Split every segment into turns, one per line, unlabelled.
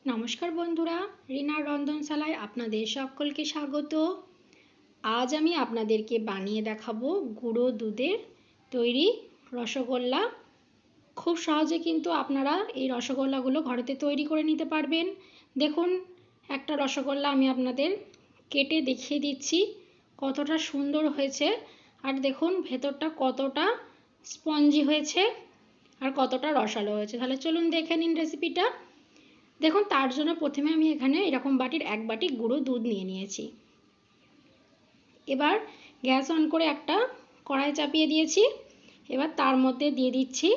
নমস্কার বন্ধুরা, রিনার রন্ধনশালায় আপনাদের সকলকে স্বাগত। আজ আমি আপনাদেরকে বানিয়ে দেখাবো গুঁড়ো দুধের তৈরি রসগোল্লা। খুব সহজে কিন্তু আপনারা এই রসগোল্লাগুলো ঘরেতে তৈরি করে নিতে পারবেন। দেখুন, একটা রসগোল্লা আমি আপনাদের কেটে দেখিয়ে দিচ্ছি কতটা সুন্দর হয়েছে। আর দেখুন ভেতরটা কতটা স্পঞ্জি হয়েছে আর কতটা রসালো হয়েছে। তাহলে চলুন দেখে নিন রেসিপিটা। দেখুন, তার জন্য প্রথমে আমি এখানে এরকম বাটির 1 বাটি গুঁড়ো দুধ নিয়ে নিয়েছি। এবার গ্যাস অন করে একটা কড়াই চাপিয়ে দিয়েছি। এবার তার মধ্যে দিয়ে দিচ্ছি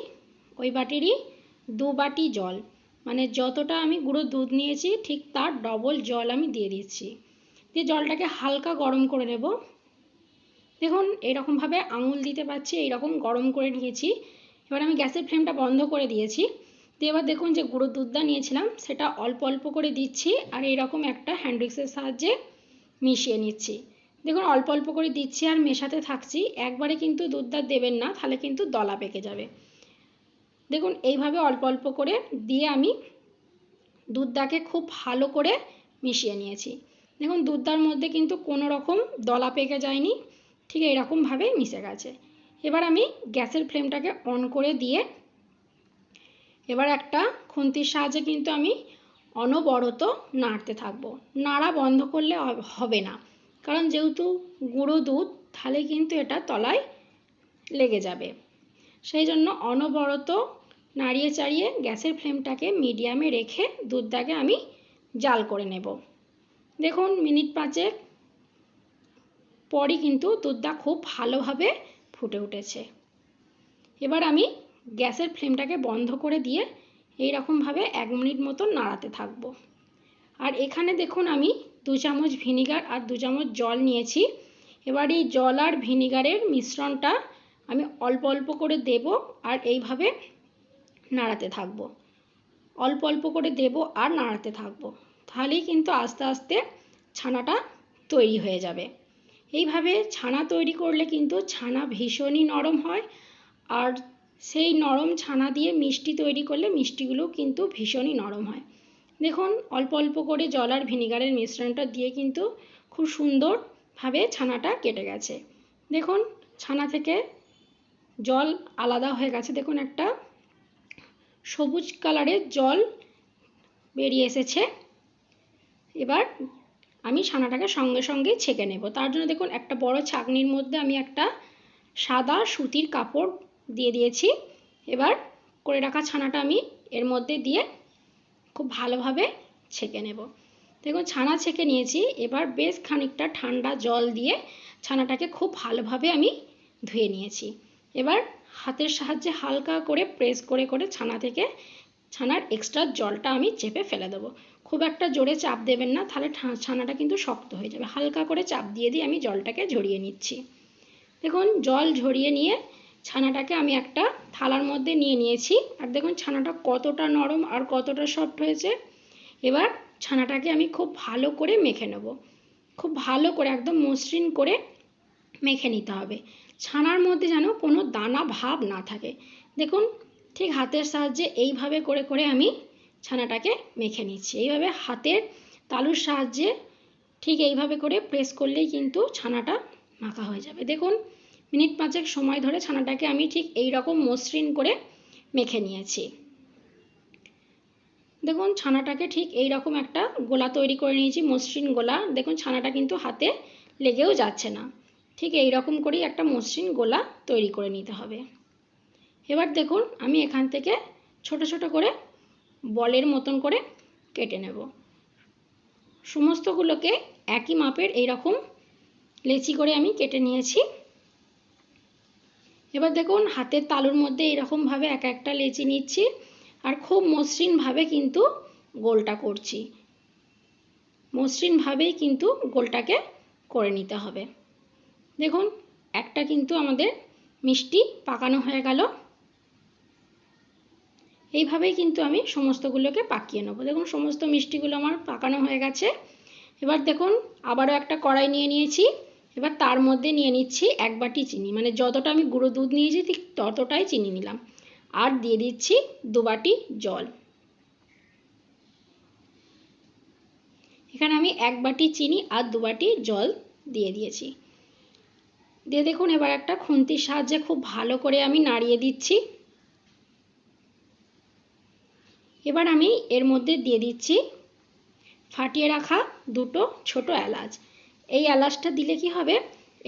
ওই বাটিরই 2 বাটি জল, মানে যতটা আমি গুঁড়ো দুধ নিয়েছি ঠিক তার ডবল জল আমি দিয়ে দিচ্ছি। দিয়ে জলটাকে হালকা গরম করে নেব। দেখুন এইরকমভাবে আঙুল দিতে পারছি, এইরকম গরম করে নিয়েছি। এবার আমি গ্যাসের ফ্লেমটা বন্ধ করে দিয়েছি। তো এবার দেখুন যে গুঁড়ো দুধটা নিয়েছিলাম সেটা অল্প অল্প করে দিচ্ছি আর এইরকম একটা হ্যান্ড উইক্সের সাহায্যে মিশিয়ে নিচ্ছি। দেখুন অল্প অল্প করে দিচ্ছি আর মেশাতে থাকছি। একবারে কিন্তু দুধটা দেবেন না, তাহলে কিন্তু দলা পেকে যাবে। দেখুন এইভাবে অল্প অল্প করে দিয়ে আমি দুধটাকে খুব ভালো করে মিশিয়ে নিয়েছি। দেখুন দুধটার মধ্যে কিন্তু কোনো রকম দলা পেকে যায়নি, ঠিক এইরকমভাবেই মিশে গেছে। এবার আমি গ্যাসের ফ্লেমটাকে অন করে দিয়ে এবার একটা খুন্তির সাহায্যে কিন্তু আমি অনবরত নাড়তে থাকবো। নাড়া বন্ধ করলে হবে না, কারণ যেহেতু গুঁড়ো দুধ, তাহলে কিন্তু এটা তলায় লেগে যাবে। সেই জন্য অনবরত নাড়িয়ে চাড়িয়ে গ্যাসের ফ্লেমটাকে মিডিয়ামে রেখে দুধটাকে আমি জাল করে নেব। দেখুন মিনিট 5 পরই কিন্তু দুধটা খুব ভালোভাবে ফুটে উঠেছে। এবার আমি গ্যাসের ফ্লেমটাকে বন্ধ করে দিয়ে এইরকমভাবে 1 মিনিট মতো নাড়াতে থাকবো। আর এখানে দেখুন আমি 2 চামচ ভিনিগার আর 2 চামচ জল নিয়েছি। এবার এই জল আর ভিনিগারের মিশ্রণটা আমি অল্প অল্প করে দেব আর এইভাবে নাড়াতে থাকবো। অল্প অল্প করে দেব আর নাড়াতে থাকবো, তাহলেই কিন্তু আস্তে আস্তে ছানাটা তৈরি হয়ে যাবে। এইভাবে ছানা তৈরি করলে কিন্তু ছানা ভীষণই নরম হয়, আর সেই নরম ছানা দিয়ে মিষ্টি তৈরি করলে মিষ্টিগুলো কিন্তু ভীষণই নরম হয়। দেখুন অল্প অল্প করে জল আর ভিনিগারের মিশ্রণটা দিয়ে কিন্তু খুব সুন্দরভাবে ছানাটা কেটে গেছে। দেখুন ছানা থেকে জল আলাদা হয়ে গেছে। দেখুন একটা সবুজ কালারের জল বেরিয়ে এসেছে। এবার আমি ছানাটাকে সঙ্গে সঙ্গে ছেঁকে নেব। তার জন্য দেখুন একটা বড় ছাঁকনির মধ্যে আমি একটা সাদা সুতির কাপড় দিয়ে দিয়েছি। এবার করে রাখা ছানাটা আমি এর মধ্যে দিয়ে খুব ভালোভাবে ছেঁকে নেব। দেখুন ছানা ছেঁকে নিয়েছি। এবার বেশ খানিকটা ঠান্ডা জল দিয়ে ছানাটাকে খুব ভালোভাবে আমি ধুয়ে নিয়েছি। এবার হাতের সাহায্যে হালকা করে প্রেস করে করে ছানার এক্সট্রা জলটা আমি চেপে ফেলে দেবো। খুব একটা জোরে চাপ দেবেন না, তাহলে ছানাটা কিন্তু শক্ত হয়ে যাবে। হালকা করে চাপ দিয়ে দিয়ে আমি জলটাকে ঝরিয়ে নিচ্ছি। দেখুন জল ঝরিয়ে নিয়ে ছানাটাকে আমি একটা থালার মধ্যে নিয়ে নিয়েছি। আর দেখুন ছানাটা কতটা নরম আর কতটা সফট হয়েছে। এবার ছানাটাকে আমি খুব ভালো করে মেখে নেব। খুব ভালো করে একদম মসৃণ করে মেখে নিতে হবে। ছানার মধ্যে যেন কোনো দানা ভাব না থাকে। দেখুন ঠিক হাতের সাহায্যে এইভাবে করে করে আমি ছানাটাকে মেখে নিচ্ছি। এইভাবে হাতের তালুর সাহায্যে ঠিক এইভাবে করে প্রেস করলেই কিন্তু ছানাটা মাখা হয়ে যাবে। দেখুন মিনিট 5 সময় ধরে ছানাটাকে আমি ঠিক এই রকম মসৃণ করে মেখে নিয়েছি। দেখুন ছানাটাকে ঠিক এই রকম একটা গোলা তৈরি করে নিয়েছি, মসৃণ গোলা। দেখুন ছানাটা কিন্তু হাতে লেগেও যাচ্ছে না। ঠিক এই রকম করেই একটা মসৃণ গোলা তৈরি করে নিতে হবে। এবার দেখুন আমি এখান থেকে ছোট ছোট করে বলের মতন করে কেটে নেব। সমস্তগুলোকে একই মাপের এইরকম লেচি করে আমি কেটে নিয়েছি। এবার দেখুন হাতের তালুর মধ্যে এরকমভাবে এক একটা লেচি নিচ্ছি আর খুব মসৃণভাবে কিন্তু গোলটা করছি। মসৃণভাবেই কিন্তু গোলটাকে করে নিতে হবে। দেখুন একটা কিন্তু আমাদের মিষ্টি পাকানো হয়ে গেল। এইভাবেই কিন্তু আমি সমস্তগুলোকে পাকিয়ে নেব। দেখুন সমস্ত মিষ্টিগুলো আমার পাকানো হয়ে গেছে। এবার দেখুন আবারও একটা কড়াই নিয়ে নিয়েছি। এবার তার মধ্যে নিয়ে নিচ্ছি 1 বাটি চিনি, মানে যতটা আমি গুঁড়ো দুধ নিয়েছি ঠিক ততটাই চিনি নিলাম। আর দিয়ে দিচ্ছি 2 বাটি জল। এখানে আমি 1 বাটি চিনি আর 2 বাটি জল দিয়ে দিয়েছি। দিয়ে দেখুন এবার একটা খুন্তির সাহায্যে খুব ভালো করে আমি নাড়িয়ে দিচ্ছি। এবার আমি এর মধ্যে দিয়ে দিচ্ছি ফাটিয়ে রাখা 2টো ছোট এলাচ। এই এলাচটা দিলে কি হবে,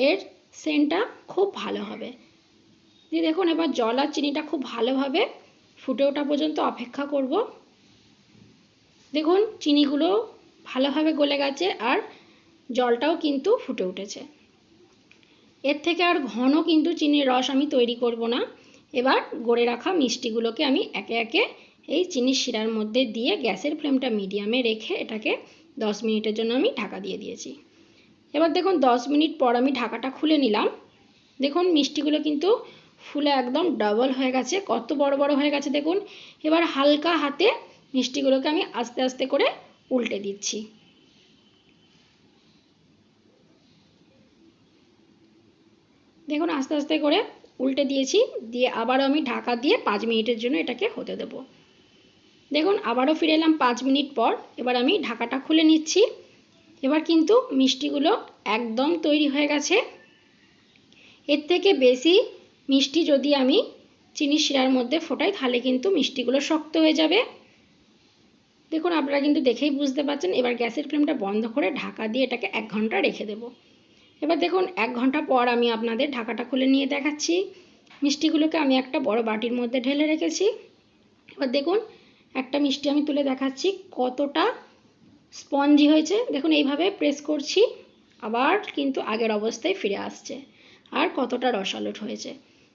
এর সেন্টটা খুব ভালো হবে। দিয়ে দেখুন এবার জল আর চিনিটা খুব ভালোভাবে ফুটে ওঠা পর্যন্ত অপেক্ষা করব। দেখুন চিনিগুলো ভালোভাবে গলে গেছে আর জলটাও কিন্তু ফুটে উঠেছে। এর থেকে আর ঘন কিন্তু চিনির রস আমি তৈরি করব না। এবার গড়ে রাখা মিষ্টিগুলোকে আমি একে একে এই চিনির শিরার মধ্যে দিয়ে গ্যাসের ফ্লেমটা মিডিয়ামে রেখে এটাকে 10 মিনিটের জন্য আমি ঢাকা দিয়ে দিয়েছি। এবার দেখুন 10 মিনিট পর আমি ঢাকাটা খুলে নিলাম। দেখুন মিষ্টিগুলো কিন্তু ফুলে একদম ডাবল হয়ে গেছে, কত বড় বড় হয়ে গেছে দেখুন। এবার হালকা হাতে মিষ্টিগুলোকে আমি আস্তে আস্তে করে উল্টে দিচ্ছি। দেখুন আস্তে আস্তে করে উল্টে দিয়েছি, দিয়ে আবারও আমি ঢাকা দিয়ে 5 মিনিটের জন্য এটাকে হতে দেব। দেখুন আবারও ফিরে এলাম 5 মিনিট পর। এবার আমি ঢাকাটা খুলে নিচ্ছি। এবার কিন্তু মিষ্টিগুলো একদম তৈরি হয়ে গেছে। এর থেকে বেশি মিষ্টি যদি আমি চিনির শিরার মধ্যে ফোটাই তাহলে কিন্তু মিষ্টিগুলো শক্ত হয়ে যাবে। দেখুন আপনারা কিন্তু দেখেই বুঝতে পারছেন। এবার গ্যাসের ফ্লেমটা বন্ধ করে ঢাকা দিয়ে এটাকে 1 ঘন্টা রেখে দেব। এবার দেখুন 1 ঘন্টা পর আমি আপনাদের ঢাকাটা খুলে নিয়ে দেখাচ্ছি। মিষ্টিগুলোকে আমি একটা বড় বাটির মধ্যে ঢেলে রেখেছি। এবার দেখুন একটা মিষ্টি আমি তুলে দেখাচ্ছি কতটা স্পঞ্জি হয়েছে। দেখুন এইভাবে প্রেস করছি, আবার কিন্তু আগের অবস্থায় ফিরে আসছে, আর কতটা রসালো হয়েছে।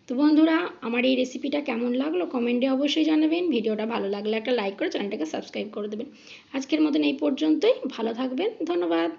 তো বন্ধুরা আমার এই রেসিপিটা কেমন লাগলো কমেন্টে অবশ্যই জানাবেন। ভিডিওটা ভালো লাগলে একটা লাইক করে চ্যানেলটাকে সাবস্ক্রাইব করে দেবেন। আজকের মতন এই পর্যন্তই, ভালো থাকবেন, ধন্যবাদ।